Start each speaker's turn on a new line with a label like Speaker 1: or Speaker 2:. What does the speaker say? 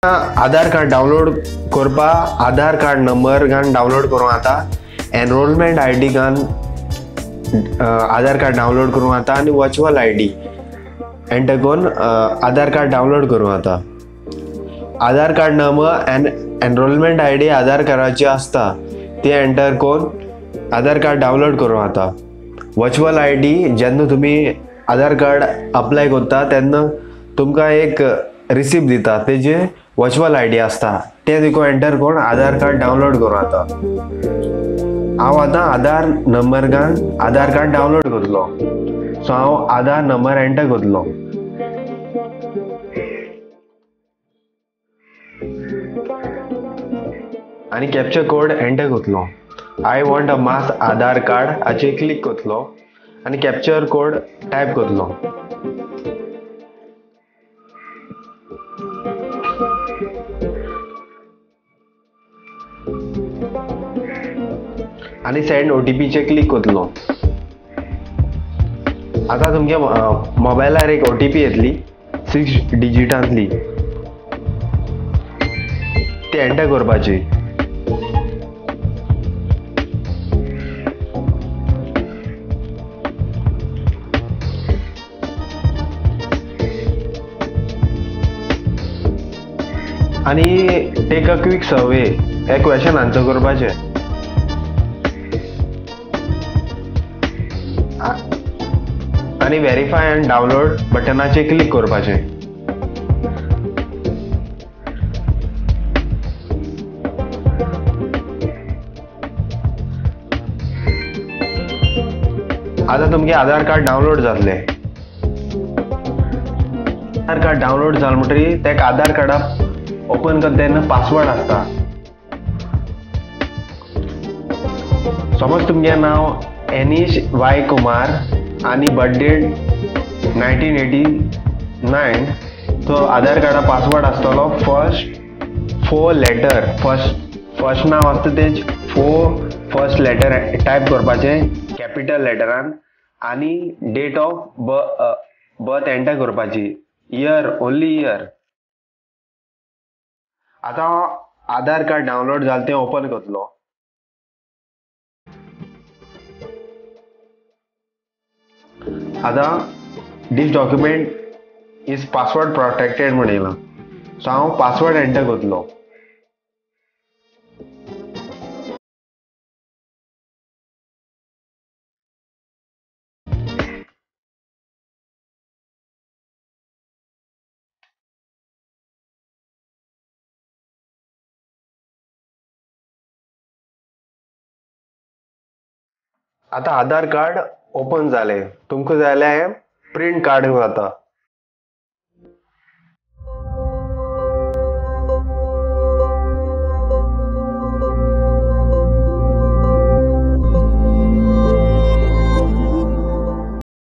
Speaker 1: आधार card download करपा आधार card number घान download करूं आता एनरोलमेंट आयडी घान आधार कार्ड डाउनलोड करूं आता आणि वर्चुअल आयडी एंटर करून आधार कार्ड डाउनलोड करूं आता आधार कार्ड नंबर एनरोलमेंट आयडी आधार कार्डाची असता ती एंटर करून आधार कार्ड डाउनलोड करूं आता वर्चुअल आयडी जेन्ना तुम्ही आधार कार्ड अप्लाय करता तेन्ना तुमकां एक रिसिप्ट दिता तेजे वर्चुअल आयडी असता ते देखो एंटर करून आधार कार्ड डाउनलोड करूं आता हांव आतां आधार नंबर घान आधार कार्ड डाउनलोड करतलो सो हांव आधार नंबर एंटर करतलो आनी कॅप्चर कोड एंटर करतलो I want a mass Aadhaar card हाचेर क्लिक करतलो आनी कॅप्चर कोड टायप करतलो आणि सेंड OTP चे क्लिक करतलो आता तुमच्या मोबायलार एक OTP येतली 6 डिजिटांतली ती एंटर करपाची आणि टेक अ क्विक सर्वे हे क्वेश्चन आन्सर करपाचे आणि व्हेरीफाय अँड डाउनलोड बटनाचे क्लिक करपाचे आता तुमचे आधार कार्ड डाउनलोड जातले आधार कार्ड डाउनलोड जाल म्हणटरी तेका आधार कार्डा ओपन करता तेन्ना पासवर्ड असता समज तुमचे नाव एनीश वाय कुमार आणि बर्थडेट 1989 तो आधार कार्डा पासवर्ड आसतलो फर्स्ट 4 लेटर फर्स्ट नाव आसता तेज 4 फर्स्ट लेटर टायप करपाचे कॅपिटल लेटरान आणि डेट ऑफ बर्थ एंटर करपाची इयर ओनली इयर आता आधार कार्ड डाउनलोड जाल ते ओपन करतलो आता this document is password protected म्हणून येयला सो हांव पासवर्ड एंटर करतलो आता आधार कार्ड ओपन जाले तुमकां जाय जाल्यार प्रिंट कार्ड जाता